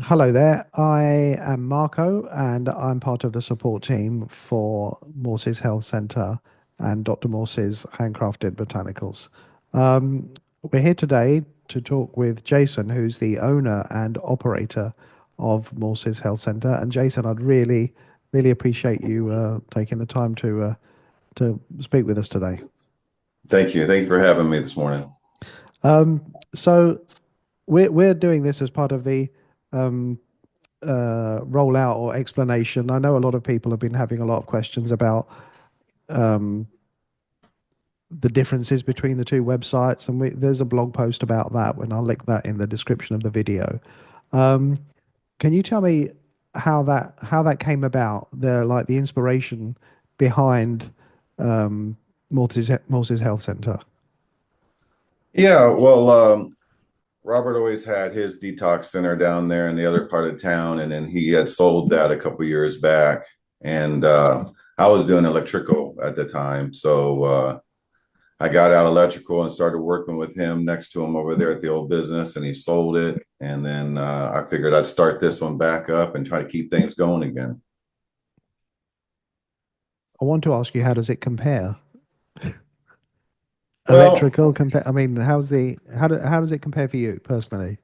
Hello there. I am Marco, and I'm part of the support team for Morses Health Centre and Dr. Morse's Handcrafted Botanicals. Um, we're here today to talk with Jason, who's the owner and operator of Morse's Health Centre. And Jason, I'd really appreciate you taking the time to speak with us today. Thank you. Thank you for having me this morning. So we're doing this as part of the um, rollout or explanation. I know a lot of people have been having a lot of questions about um, the differences between the two websites, and there's a blog post about that, and I'll link that in the description of the video. Um, can you tell me how that came about? The inspiration behind um, Morse's Health Center. Yeah, well, Robert always had his detox center down there in the other part of town, and then he had sold that a couple years back. And I was doing electrical at the time, so I got out electrical and started working with him next to him over there at the old business, and he sold it. And then I figured I'd start this one back up and try to keep things going again. I want to ask you, how does it compare? Well, Electrical compare. I mean, how does it compare for you personally?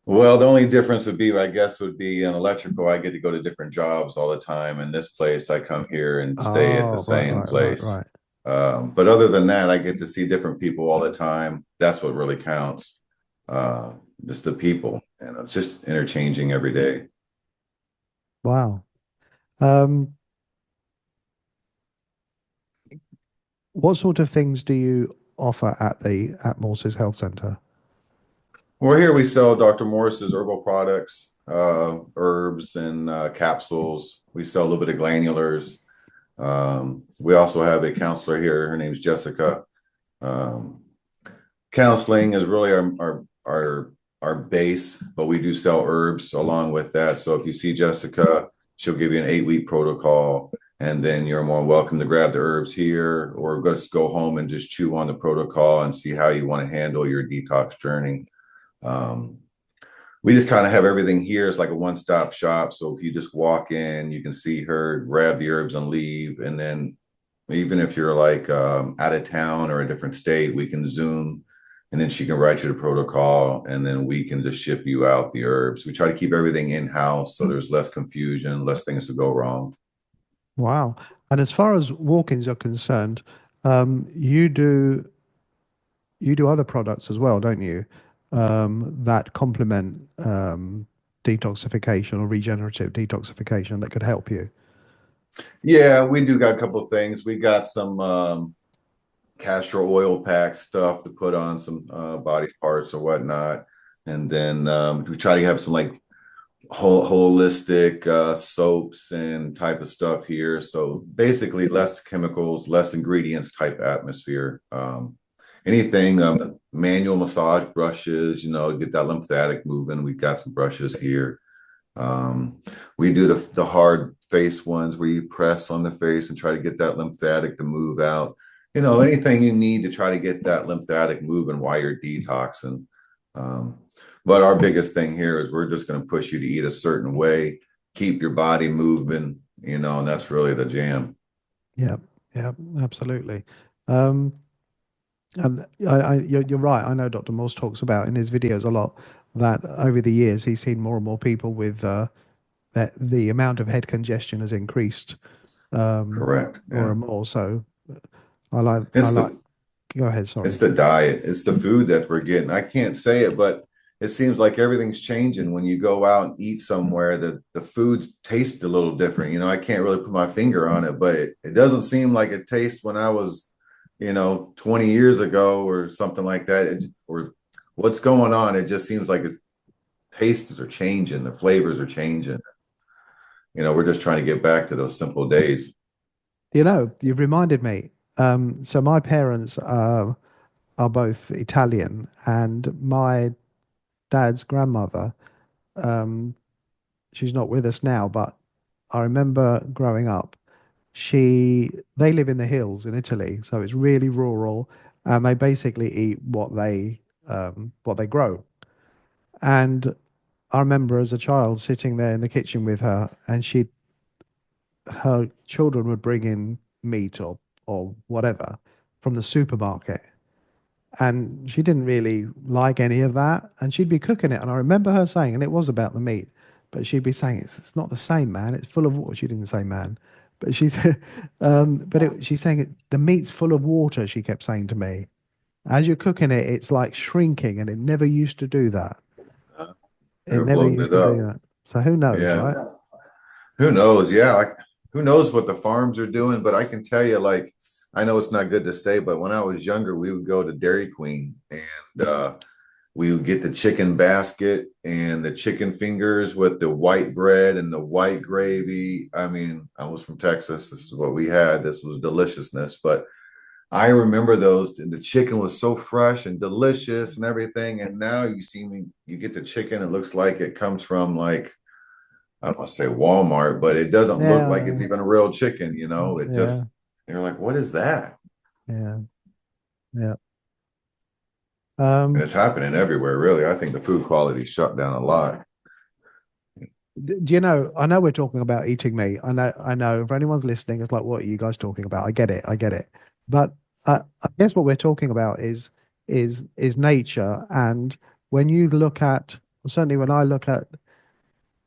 Well, the only difference would be, I guess, would be in electrical. I get to go to different jobs all the time. In this place, I come here and stay at the Oh, right, same right, right, place. right. But other than that, I get to see different people all the time. That's what really counts. Uh, just the people, and it's just interchanging every day. Wow. Um, what sort of things do you offer at the at Morse's Health Centre? Well, here we sell Dr. Morse's herbal products, herbs and capsules. We sell a little bit of glandulars. We also have a counselor here. Her name's Jessica. Um, Counseling is really our base, but we do sell herbs along with that. So if you see Jessica, she'll give you an 8 week protocol, and then you're more welcome to grab the herbs here, or just go home and just chew on the protocol and see how you want to handle your detox journey. Um, we just kind of have everything here. It's like a one-stop shop. So if you just walk in, you can see her, grab the herbs and leave. And then even if you're like out of town or a different state, we can Zoom and then she can write you the protocol and then we can just ship you out the herbs. We try to keep everything in-house so there's less confusion, less things to go wrong. Wow. And as far as walk-ins are concerned, you do other products as well, don't you? That complement detoxification or regenerative detoxification that could help you. Yeah, we do got a couple of things. We got some castor oil pack stuff to put on some body parts or whatnot. And then we try to have some like holistic soaps and type of stuff here. So basically, less chemicals, less ingredients type atmosphere. Anything manual massage brushes, get that lymphatic moving. We've got some brushes here. Um, we do the hard face ones where you press on the face and try to get that lymphatic to move out. Anything you need to try to get that lymphatic moving while you're detoxing. Um, but our biggest thing here is we're just going to push you to eat a certain way, keep your body moving, and that's really the jam. Yeah, yeah, absolutely. Um, And you're right. I know Dr. Morse talks about in his videos a lot that over the years he's seen more and more people with that the amount of head congestion has increased Correct. more Yeah. and more. So I It's like. the Go ahead. It's Sorry. the diet. It's the food that we're getting. I can't say it, but it seems like everything's changing when you go out and eat somewhere. The foods taste a little different. I can't really put my finger on it, but it doesn't seem like it tastes when I was, 20 years ago or something like that. Or what's going on? It just seems like it tastes are changing, the flavors are changing. We're just trying to get back to those simple days. You've reminded me. So my parents are both Italian, and my dad's grandmother. Um, she's not with us now, but I remember growing up. She They live in the hills in Italy, so it's really rural, and they basically eat what they grow. And I remember as a child sitting there in the kitchen with her, and her children would bring in meat or whatever from the supermarket, and she didn't really like any of that, and she'd be cooking it, and I remember her saying, and it was about the meat, but she'd be saying it's not the same, man. It's full of water. She didn't say man, but she said, she's saying the meat's full of water. She kept saying to me, as you're cooking it, it's like shrinking, and it never used to do that. Uh, It They're never bloating used it to do up. that. So who knows, Yeah. right? Who knows? Yeah. Who knows what the farms are doing? But I can tell you, like, I know it's not good to say, but when I was younger, we would go to Dairy Queen and we would get the chicken basket and the chicken fingers with the white bread and the white gravy. I mean, I was from Texas. This is what we had. This was deliciousness. But I remember those, and the chicken was so fresh and delicious and everything. And now you see me, you get the chicken, it looks like it comes from like, I don't want to say Walmart, but it doesn't look like it's Yeah, even a real chicken, you know? It yeah, just, you're like, what is that? yeah, yeah. And Um, it's happening everywhere, really. I think the food quality shut down a lot. do you know? I know we're talking about eating meat. I know. If anyone's listening, it's like, what are you guys talking about? I get it. I get it. But I guess what we're talking about is nature. And when you look at, certainly when I look at,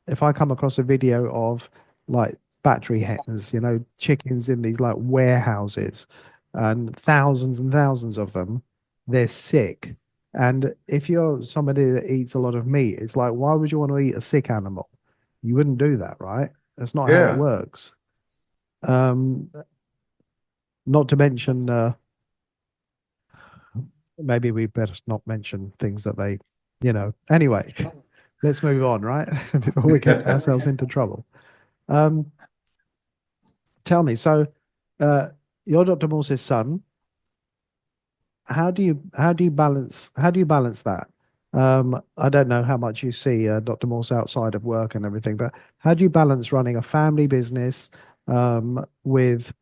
if I come across a video of like battery hens, chickens in these like warehouses and thousands of them, they're sick. And if you're somebody that eats a lot of meat, it's like, why would you want to eat a sick animal? You wouldn't do that, right? That's not how it Yeah. works. Um, Not to mention, maybe we better not mention things that anyway, let's move on, right? Before we get ourselves into trouble. Um, Tell me, so uh, you're Dr. Morse's son. How do you balance that? I don't know how much you see Dr. Morse outside of work and everything, but how do you balance running a family business with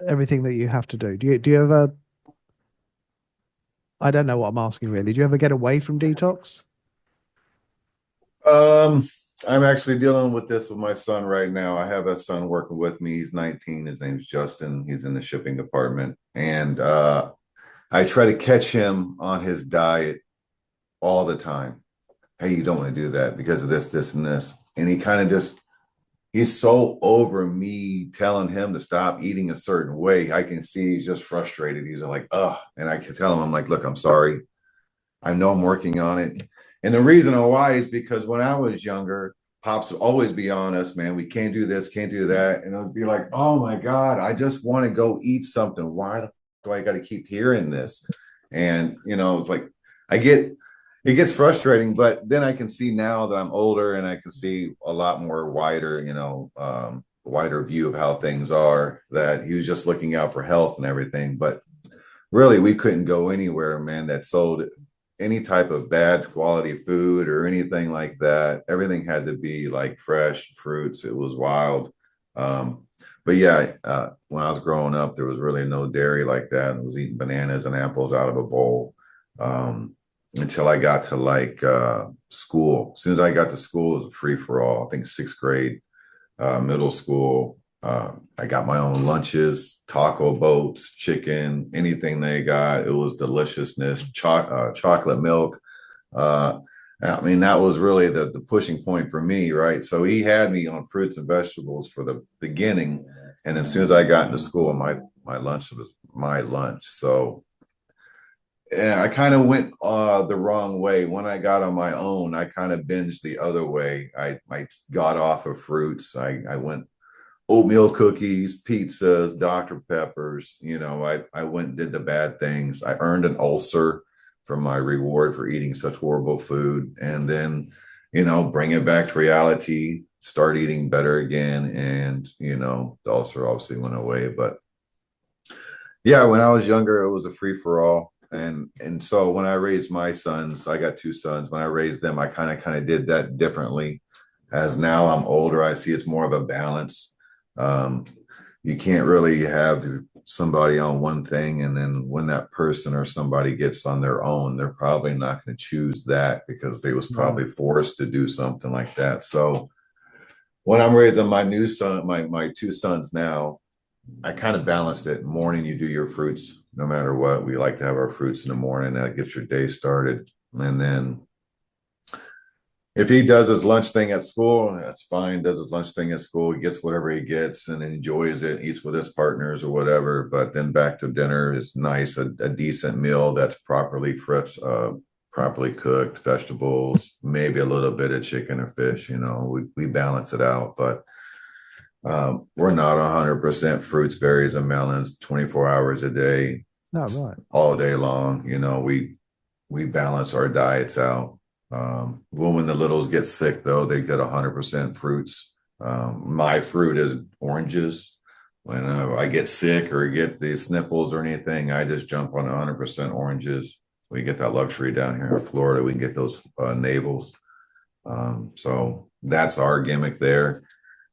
everything that you have to do? Do you ever? I don't know what I'm asking really. Do you ever get away from detox? Um, I'm actually dealing with this with my son right now. I have a son working with me. He's 19. His name's Justin. He's in the shipping department. And I try to catch him on his diet all the time. Hey, you don't want to do that because of this, this, and this. And he kind of just, he's so over me telling him to stop eating a certain way. I can see he's just frustrated. He's like, oh, and I can tell him, I'm like, look, I'm sorry. I know I'm working on it. And the reason why is because when I was younger, pops would always be on us, man. We can't do this, can't do that. And it would be like, oh my God, I just want to go eat something. Why do I got to keep hearing this? And, it's like, I get, it gets frustrating, but then I can see now that I'm older and I can see a lot more wider, wider view of how things are, that he was just looking out for health and everything. But really, we couldn't go anywhere, man, that sold any type of bad quality food or anything like that. Everything had to be like fresh fruits. It was wild. Um, but yeah, when I was growing up, there was really no dairy like that. I was eating bananas and apples out of a bowl until I got to like school. As soon as I got to school, it was a free for all. I think sixth grade, middle school. I got my own lunches, taco boats, chicken, anything they got. It was deliciousness, chocolate milk. Uh, I mean, that was really the pushing point for me, right? So he had me on fruits and vegetables for the beginning, and as soon as I got into school, my lunch was my lunch. So yeah, I kind of went the wrong way. When I got on my own, I kind of binged the other way. I got off of fruits. I went oatmeal cookies, pizzas, Dr. Peppers. I went and did the bad things. I earned an ulcer for my reward for eating such horrible food. And then, bring it back to reality, start eating better again. And, the ulcer obviously went away. But yeah, when I was younger, it was a free for all. And so when I raised my sons, I got two sons. When I raised them, I kind of did that differently. As now I'm older, I see it's more of a balance. Um, you can't really have somebody on one thing, and then when that person or somebody gets on their own, they're probably not going to choose that because they was No. probably forced to do something like that. So when I'm raising my new son, my two sons now, I kind of balanced it. Morning, you do your fruits no matter what. We like to have our fruits in the morning. That gets your day started. And then if he does his lunch thing at school, that's fine. Does his lunch thing at school, he gets whatever he gets and enjoys it, eats with his partners or whatever. But then back to dinner is nice, a decent meal that's properly fresh, properly cooked, vegetables, maybe a little bit of chicken or fish. We balance it out, but we're not 100% fruits, berries, and melons 24 hours a day, No, right. all day long. We balance our diets out. When the littles get sick, though, they get 100% fruits. My fruit is oranges. When I get sick or get the sniffles or anything, I just jump on 100% oranges. We get that luxury down here in Florida. We can get those navels. So that's our gimmick there.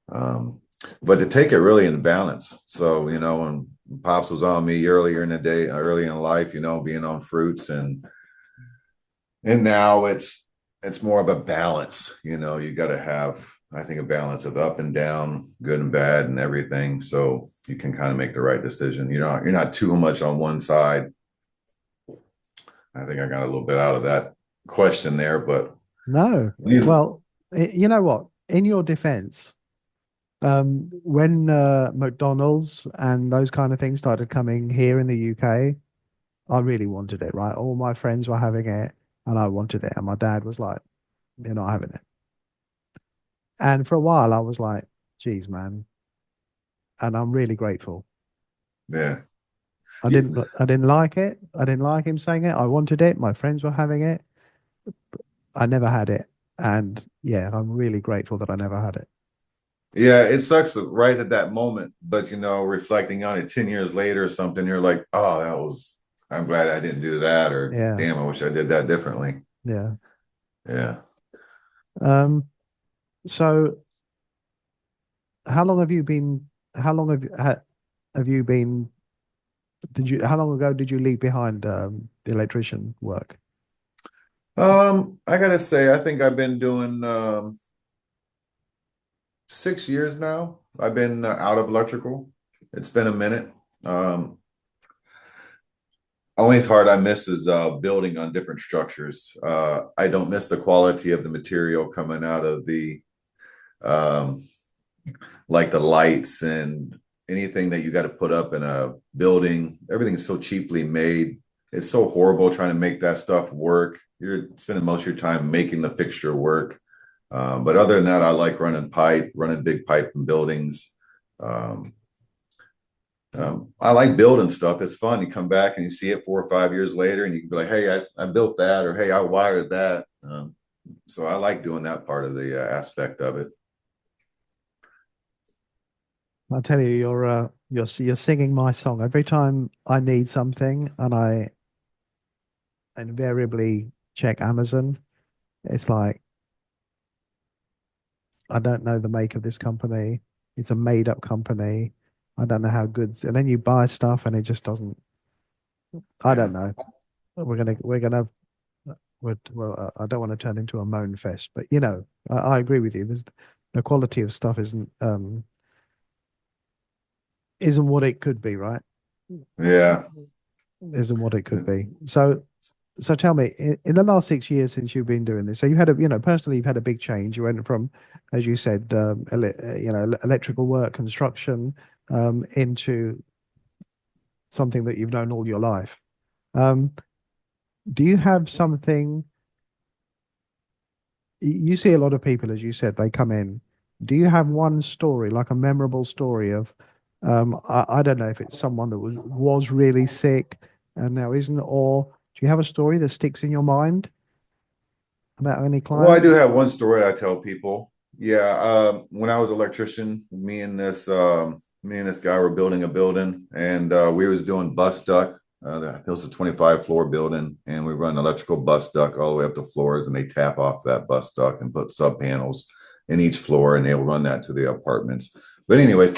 But to take it really in balance. So, when Pops was on me earlier in the day, early in life, being on fruits and now it's more of a balance. You got to have, I think, a balance of up and down, good and bad and everything. So you can kind of make the right decision. You're not too much on one side. I think I got a little bit out of that question there, but No. these, Well, you know what? In your defense, when McDonald's and those kind of things started coming here in the UK, I really wanted it, right? All my friends were having it and I wanted it. And my dad was like, you're not having it. And for a while I was like, geez, man. And I'm really grateful. yeah. I didn't like it. I didn't like him saying it. I wanted it. My friends were having it. I never had it. And yeah, I'm really grateful that I never had it. Yeah, it sucks right at that moment, but reflecting on it 10 years later or something, you're like, oh, I'm glad I didn't do that, or Yeah. damn, I wish I did that differently. Yeah. Yeah. Um, so how long have you been, how long have you been, how long ago did you leave behind the electrician work? I gotta say, I think I've been doing 6 years now. I've been out of electrical. It's been a minute. Um, Only part I miss is building on different structures. I don't miss the quality of the material coming out of um, like the lights and anything that you got to put up in a building. Everything's so cheaply made. It's so horrible trying to make that stuff work. You're spending most of your time making the fixture work. But other than that, I like running big pipe in buildings. Um, I like building stuff. It's fun. You come back and you see it 4 or 5 years later, and you can be like, "Hey, I built that," or "Hey, I wired that." So I like doing that part of the aspect of it. I'll tell you, you're singing my song every time I need something, and I invariably check Amazon. It's like I don't know the make of this company. It's a made up company. I don't know how good. And then you buy stuff, and it just doesn't. I Yeah, don't know. We're gonna. Well, I don't want to turn into a moan fest, but I agree with you. The quality of stuff isn't what it could be, right? yeah. Isn't what it could be. So tell me, in the last 6 years since you've been doing this, so you had personally, you've had a big change. You went from, as you said, electrical work, construction, into something that you've known all your life. Um, do you have something? You see a lot of people, as you said, they come in. Do you have one story, like a memorable story of, I don't know if it's someone that was really sick and now isn't, or do you have a story that sticks in your mind about any Well, I do clients? have one story I tell people. Yeah, when I was an electrician, me and this guy were building a building, and we was doing bus duct. It was a 25 floor building, and we run electrical bus duct all the way up to floors, and they tap off that bus duct and put sub panels in each floor, and they'll run that to the apartments. But anyways,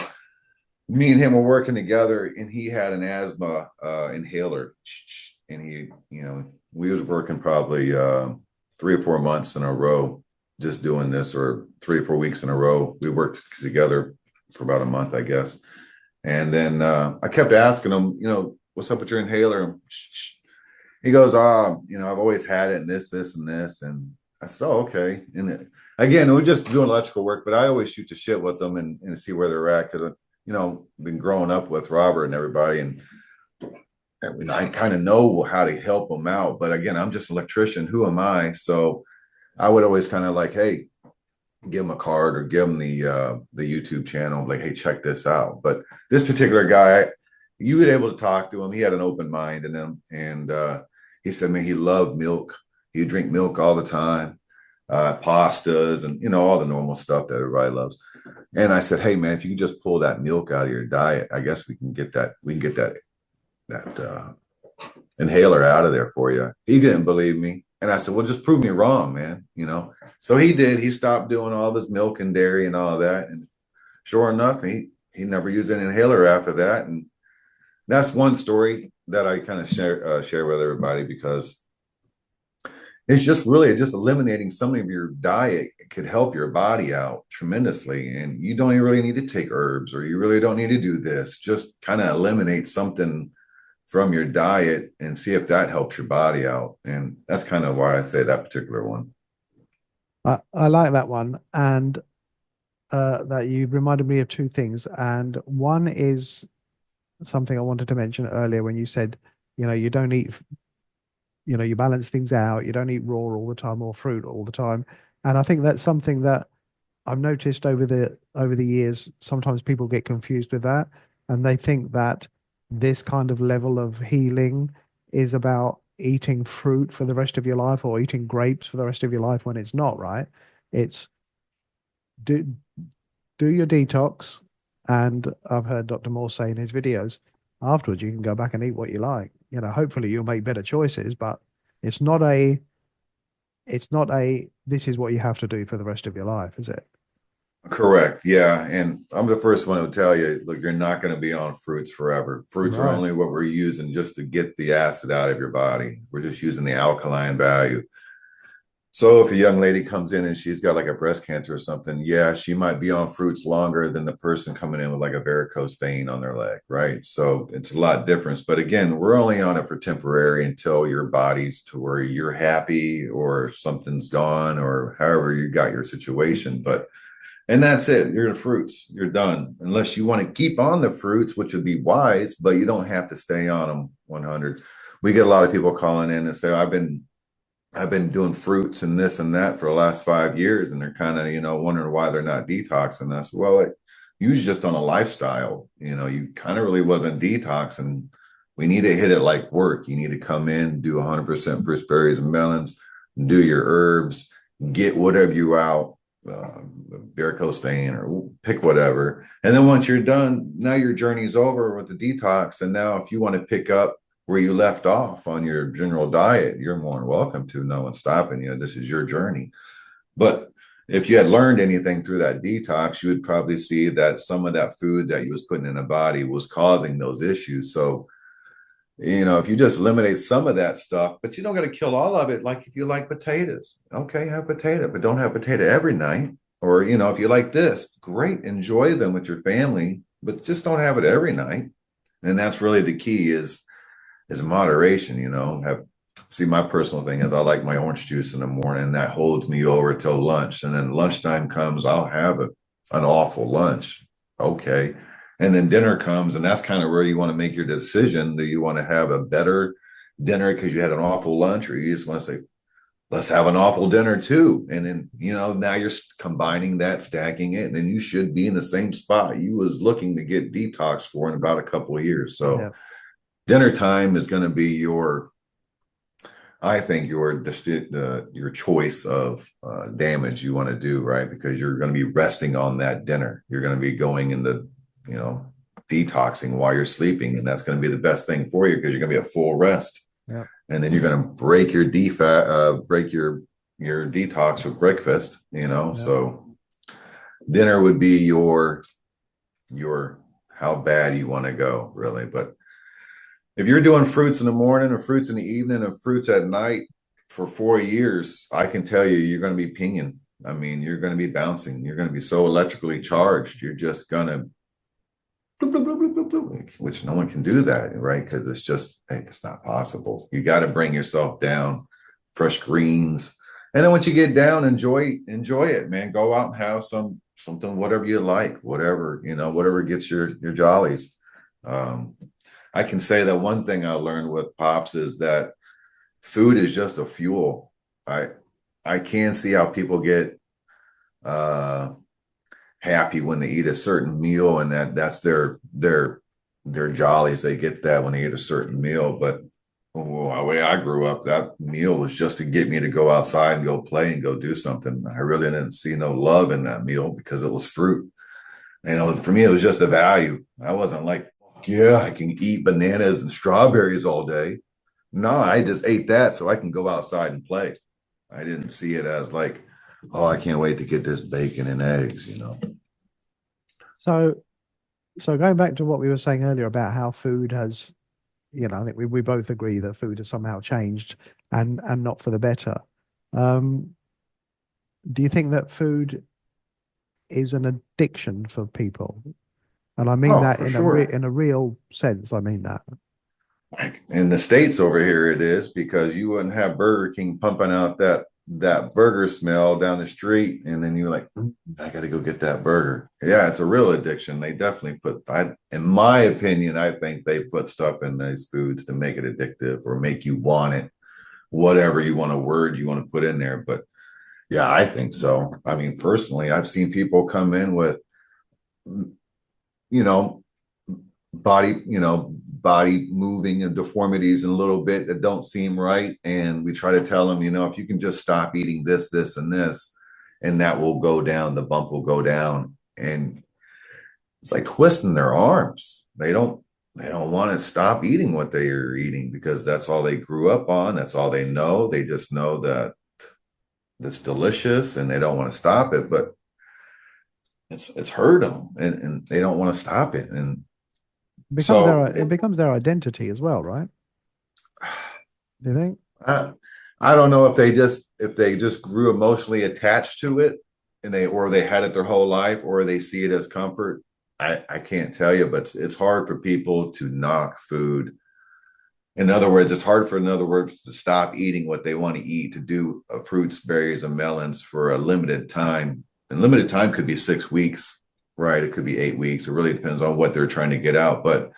me and him were working together, and he had an asthma inhaler, and we was working probably 3 or 4 months in a row, just doing this, or 3 or 4 weeks in a row. We worked together for about a month, I guess. And then I kept asking him, what's up with your inhaler? He goes, I've always had it, and this, and this. And I said, oh, okay. And again, we're just doing electrical work, but I always shoot the shit with them and see where they're at. Cause, been growing up with Robert and everybody. And I kind of know how to help them out. But again, I'm just an electrician. Who am I? So I would always kind of like, hey, give him a card or give him the YouTube channel, like, hey, check this out. But this particular guy, you were able to talk to him. He had an open mind in him, and he said, man, he loved milk. He drink milk all the time, pastas, and all the normal stuff that everybody loves. And I said, hey, man, if you can just pull that milk out of your diet, I guess we can get that. We can get that inhaler out of there for you. He didn't believe me. And I said, well, just prove me wrong, man. So he did. He stopped doing all of his milk and dairy and all of that. And sure enough, he never used an inhaler after that. And that's one story that I kind of share with everybody, because it's just really just eliminating some of your diet could help your body out tremendously. And you don't even really need to take herbs, or you really don't need to do this. Just kind of eliminate something from your diet and see if that helps your body out. And that's kind of why I say that particular one. I like that one. And that you reminded me of two things. And one is something I wanted to mention earlier when you said, you don't eat, you balance things out. You don't eat raw all the time or fruit all the time. And I think that's something that I've noticed over the years. Sometimes people get confused with that, and they think that this kind of level of healing is about eating fruit for the rest of your life or eating grapes for the rest of your life, when it's not, right? It's do do your detox, and I've heard Dr. Morse say in his videos, afterwards you can go back and eat what you like. Hopefully you'll make better choices, but it's not a this is what you have to do for the rest of your life, is it? Correct. Yeah. And I'm the first one to tell you, look, you're not going to be on fruits forever. Fruits are Right. only what we're using just to get the acid out of your body. We're just using the alkaline value. So if a young lady comes in and she's got like a breast cancer or something, yeah, she might be on fruits longer than the person coming in with like a varicose vein on their leg, right? So it's a lot different. But again, we're only on it for temporary until your body's to where you're happy or something's gone or however you got your situation. And that's it. You're the fruits. You're done. Unless you want to keep on the fruits, which would be wise, but you don't have to stay on them 100. We get a lot of people calling in and say, I've been doing fruits and this and that for the last 5 years, and they're kind of, wondering why they're not detoxing. I said, well, you was just on a lifestyle. You kind of really wasn't detoxing. We need to hit it like work. You need to come in, do 100% fruits, berries, and melons, do your herbs, get whatever you out, varicose vein, or pick whatever. And then once you're done, now your journey's over with the detox. And now if you want to pick up where you left off on your general diet, you're more than welcome to. No one's stopping you. This is your journey. But if you had learned anything through that detox, you would probably see that some of that food that you was putting in the body was causing those issues. So, if you just eliminate some of that stuff, but you don't got to kill all of it. Like if you like potatoes, okay, have potato, but don't have potato every night. Or, if you like this, great, enjoy them with your family, but just don't have it every night. And that's really the key is moderation. Have see my personal thing is I like my orange juice in the morning, and that holds me over till lunch. And then lunchtime comes, I'll have an awful lunch. Okay. And then dinner comes, and that's kind of where you want to make your decision. Do you want to have a better dinner because you had an awful lunch, or you just want to say, let's have an awful dinner too? And then, now you're combining that, stacking it, and then you should be in the same spot you was looking to get detox for in about a couple of years. So Yeah. dinner time is going to be I think your choice of damage you want to do, right? Because you're going to be resting on that dinner. You're going to be going into, you know, detoxing while you're sleeping, and that's going to be the best thing for you because you're going to be at full rest. Yeah. And then you're going to break your detox with breakfast. Yeah. So dinner would be your how bad you want to go, really. But if you're doing fruits in the morning or fruits in the evening and fruits at night for 4 years, I can tell you, you're going to be pinging. I mean, you're going to be bouncing. You're going to be so electrically charged. You're just going to, bloop, bloop, bloop, bloop, bloop, which no one can do that, right? Because it's just, hey, it's not possible. You got to bring yourself down, fresh greens. And then once you get down, enjoy it, man. Go out and have something, whatever you like, whatever, whatever gets your jollies. Um, I can say that one thing I learned with Pops is that food is just a fuel. I I can see how people get uh happy when they eat a certain meal and that's their jollies. They get that when they eat a certain meal. But the way I grew up, that meal was just to get me to go outside and go play and go do something. I really didn't see no love in that meal because it was fruit. For me, it was just a value. I wasn't like, yeah, I can eat bananas and strawberries all day. No, I just ate that so I can go outside and play. I didn't see it as like, oh, I can't wait to get this bacon and eggs. So, so going back to what we were saying earlier about how food has, I think we both agree that food has somehow changed and not for the better. Um, do you think that food is an addiction for people? And I mean Oh, that for sure. in a real sense. I mean that. Like in the States over here, it is because you wouldn't have Burger King pumping out that burger smell down the street, and then you're like, I got to go get that burger. Yeah, it's a real addiction. They definitely in my opinion, I think they put stuff in these foods to make it addictive or make you want it, whatever you want a word you want to put in there. But yeah, I think so. I mean, personally, I've seen people come in with, you know, body moving and deformities and a little bit that don't seem right. And we try to tell them, if you can just stop eating this, and this, and that will go down, the bump will go down. And it's like twisting their arms. They don't want to stop eating what they are eating because that's all they grew up on. That's all they know. They just know that it's delicious and they don't want to stop it, but it's hurt them and they don't want to stop it. And so It becomes their identity as well, right? Do you think? I, I don't know if they just grew emotionally attached to it and they had it their whole life or they see it as comfort. I can't tell you, but it's hard for people to knock food. In other words, it's hard for, in other words, to stop eating what they want to eat, to do fruits, berries, and melons for a limited time. And limited time could be 6 weeks, right? It could be 8 weeks. It really depends on what they're trying to get out. But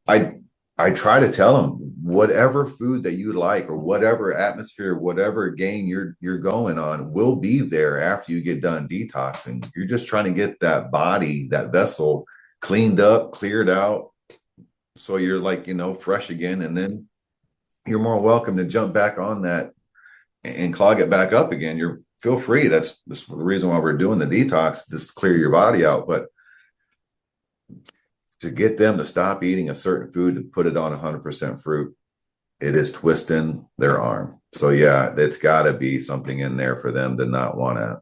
I I try to tell them whatever food that you like or whatever atmosphere, whatever game you're going on will be there after you get done detoxing. You're just trying to get that body, that vessel cleaned up, cleared out, so you're like, fresh again. And then you're more welcome to jump back on that and clog it back up again. You're feel free. That's the reason why we're doing the detox, just clear your body out. But to get them to stop eating a certain food and put it on 100% fruit, it is twisting their arm. So yeah, it's got to be something in there for them to not want to,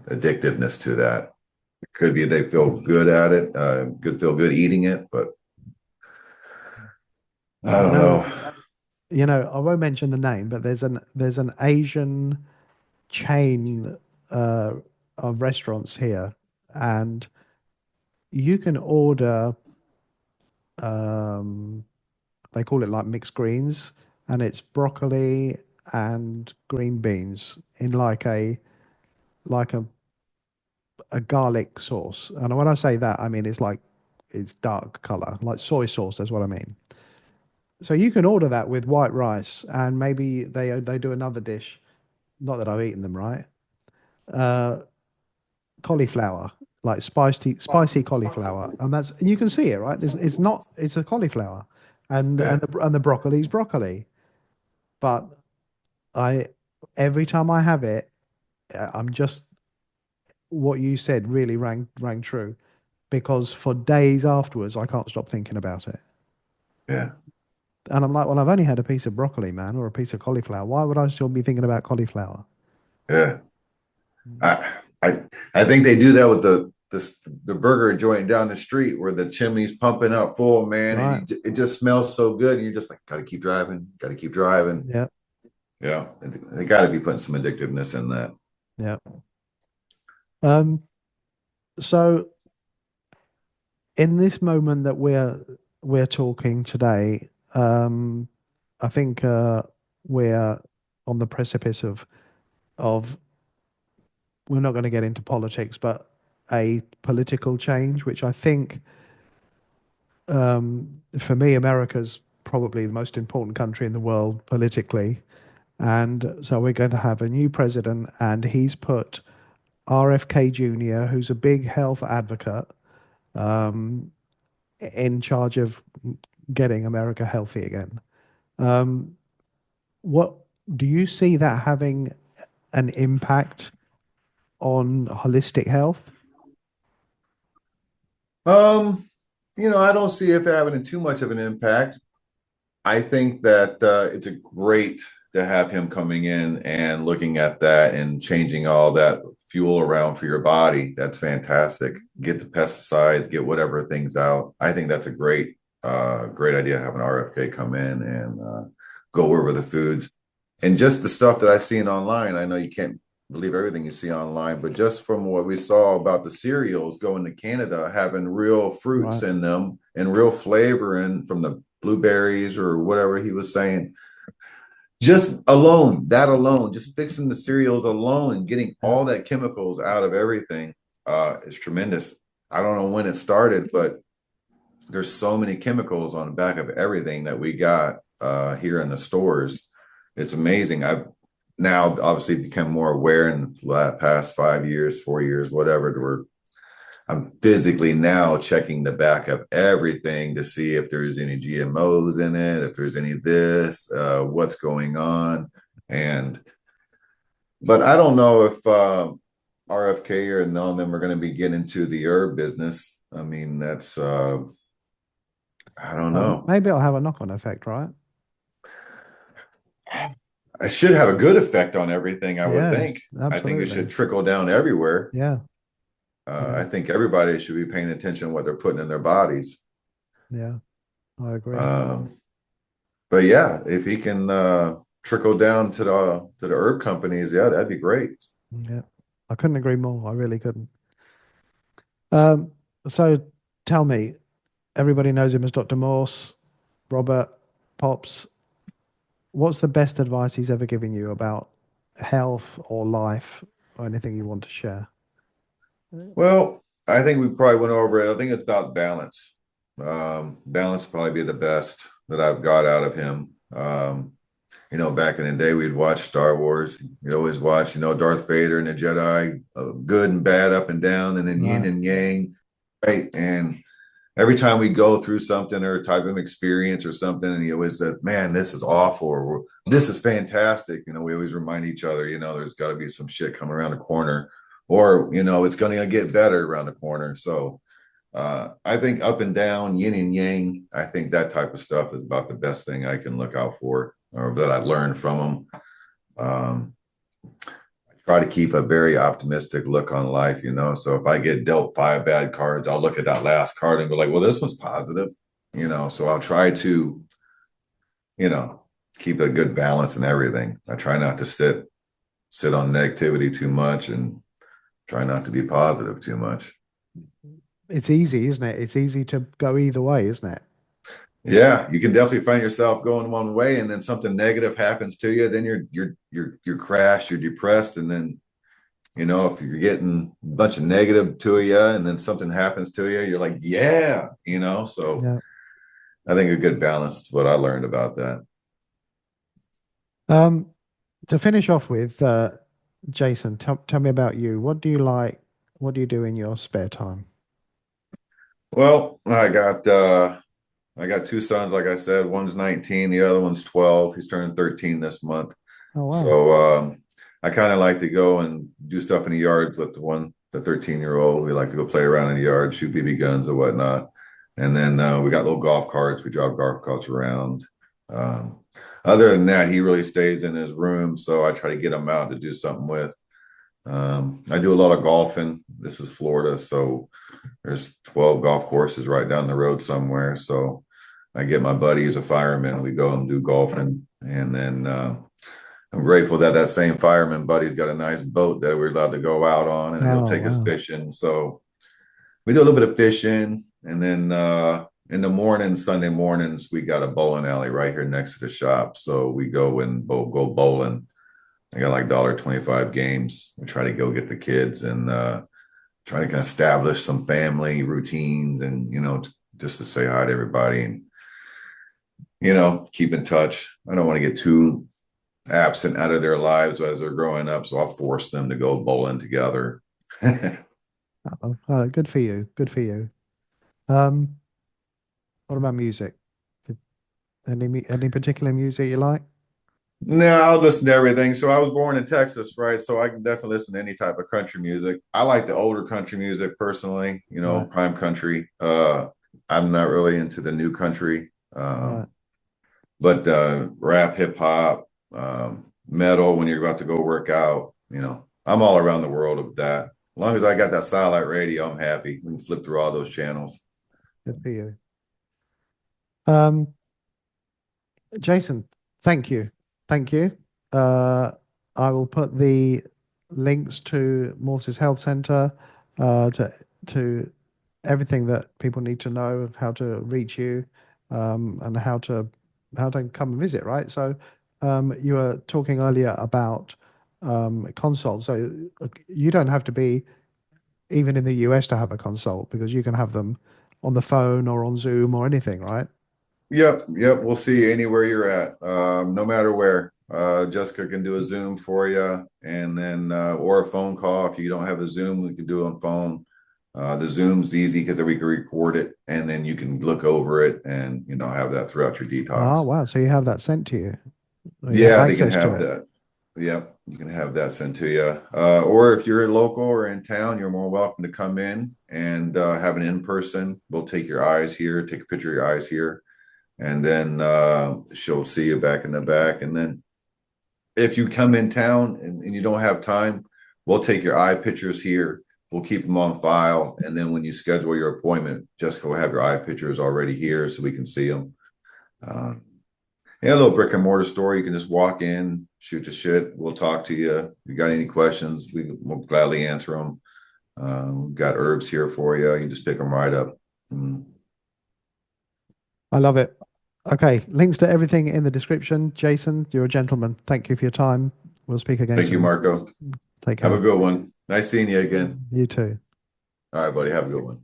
addictiveness to that. It could be they feel good at it, feel good eating it, but I You don't know, know. I won't mention the name, but there's an Asian chain uh, of restaurants here, and you can order. Um, they call it like mixed greens, and it's broccoli and green beans in like a garlic sauce. And when I say that, I mean it's dark color, like soy sauce. That's what I mean. So you can order that with white rice, and maybe they do another dish. Not that I've eaten them, right? Uh, Cauliflower, like spicy cauliflower, and you can see it, right? It's not it's a cauliflower, Yeah, and the broccoli's broccoli. But I every time I have it, I'm just what you said really rang true because for days afterwards I can't stop thinking about it. yeah, And I'm like, well, I've only had a piece of broccoli, man, or a piece of cauliflower. Why would I still be thinking about cauliflower? yeah. Mm. I I I think they do that with the burger joint down the street where the chimney's pumping up full, man, and Right. it just smells so good. And you're just like, gotta keep driving, gotta keep driving. Yeah. Yeah, they got to be putting some addictiveness in that. Yeah. Um, so in this moment that we're talking today, I think we're on the precipice of we're not going to get into politics, but a political change, which I think for me, America's probably the most important country in the world politically. And so we're going to have a new president, and he's put RFK Jr., who's a big health advocate, um, in charge of getting America healthy again. Um, what do you see that having an impact on holistic health? Um, I don't see it having too much of an impact. I think that it's a great to have him coming in and looking at that and changing all that fuel around for your body. That's fantastic. Get the pesticides, get whatever things out. I think that's a great idea having RFK come in and go over the foods and just the stuff that I seen online. I know you can't believe everything you see online, but just from what we saw about the cereals going to Canada, having real fruits Right. in them and real flavor and from the blueberries or whatever he was saying. That alone, just fixing the cereals alone and getting Yeah. all that chemicals out of everything is tremendous. I don't know when it started, but there's so many chemicals on the back of everything that we got here in the stores. It's amazing. I've now obviously become more aware in the past 5 years, 4 years, whatever, to where I'm physically now checking the back of everything to see if there's any GMOs in it, if there's any of this, what's going on. And, but I don't know if RFK or none of them are going to be getting into the herb business. I mean, I don't know. Maybe it'll have a knock-on effect, right? It should have a good effect on everything, I would Yes, think. I think it absolutely. should trickle down everywhere. Yeah. I Yeah. think everybody should be paying attention to what they're putting in their bodies. Yeah. I agree. Um, but yeah, if he can trickle down to the herb companies, yeah, that'd be great. Yeah. I couldn't agree more. I really couldn't. Um, so tell me, everybody knows him as Dr. Morse, Robert Pops. What's the best advice he's ever given you about health or life or anything you want to share? Well, I think we probably went over it. I think it's about balance. Balance would probably be the best that I've got out of him. Back in the day, we'd watch Star Wars. We'd always watch, Darth Vader and the Jedi, good and bad, up and down, and then yin Right. and yang, right? And every time we go through something or a type of experience or something, and he always says, "Man, this is awful," or "This is fantastic." We always remind each other, there's got to be some shit coming around the corner, or it's going to get better around the corner. So I think up and down, yin and yang, I think that type of stuff is about the best thing I can look out for or that I learned from them. Um, I try to keep a very optimistic look on life, So if I get dealt 5 bad cards, I'll look at that last card and be like, well, this one's positive. So I'll try to, you know, keep a good balance in everything. I try not to sit on negativity too much and try not to be positive too much. It's easy, isn't it? It's easy to go either way, isn't it? Yeah, you can definitely find yourself going one way, and then something negative happens to you. Then you're crashed, you're depressed, and then if you're getting a bunch of negative to you, and then something happens to you, you're like, yeah. So Yeah. I think a good balance is what I learned about that. Um, to finish off with, Jason, tell me about you. What do you like? What do you do in your spare time? Well, I got two sons, like I said. One's 19, the other one's 12. He's turning 13 this month. Oh, wow. So I kind of like to go and do stuff in the yards with the 13-year-old. We like to go play around in the yard, shoot BB guns or whatnot. And then we got little golf carts. We drive golf carts around. Um, Other than that, he really stays in his room. So I try to get him out to do something with. I do a lot of golfing. This is Florida, so there's 12 golf courses right down the road somewhere. So I get my buddy who's a fireman. We go and do golfing, and then I'm grateful that that same fireman buddy's got a nice boat that we're allowed to go out on, and he'll Oh, take us wow. fishing. So we do a little bit of fishing, and then in the mornings, Sunday mornings, we got a bowling alley right here next to the shop. So we go and go bowling. I got like $1.25 games. We try to go get the kids and try to kind of establish some family routines and just to say hi to everybody and keep in touch. I don't want to get too absent out of their lives as they're growing up, so I'll force them to go bowling together. Good for you. Good for you. Um, what about music? Any particular music you like? No, I'll listen to everything. So I was born in Texas, right? So I can definitely listen to any type of country music. I like the older country music personally, Right, prime country. I'm not really into the new country. right. But rap, hip hop, metal when you're about to go work out, I'm all around the world of that. As long as I got that satellite radio, I'm happy. We can flip through all those channels. Good for you. Um, Jason, thank you. Thank you. Uh, I will put the links to Morse's Health Center, to everything that people need to know, how to reach you, and how to come and visit, right? So, you were talking earlier about consults. So you don't have to be even in the US to have a consult because you can have them on the phone or on Zoom or anything, right? Yep, yep. We'll see you anywhere you're at, no matter where. Jessica can do a Zoom for you, and then or a phone call. If you don't have a Zoom, we can do it on phone. The Zoom's easy because we can record it, and then you can look over it, and have that throughout your Oh, detox. wow. So you have that sent to you, or you have Yeah, they can access to have it. that. Yep, you can have that sent to you. Or if you're local or in town, you're more welcome to come in and have an in person. We'll take your eyes here, take a picture of your eyes here, and then she'll see you back in the back. And then if you come in town and you don't have time, we'll take your eye pictures here. We'll keep them on file. And then when you schedule your appointment, Jessica will have your eye pictures already here so we can see them. Uh, yeah, a little brick and mortar store. You can just walk in, shoot the shit. We'll talk to you. If you got any questions, we'll gladly answer them. We've got herbs here for you. You just pick them right up. Mm. I love it. Okay, links to everything in the description. Jason, you're a gentleman. Thank you for your time. We'll speak again Thank you, soon. Marco. Take Have a care. good one. Nice seeing you again. You too. All right, buddy. Have a good one.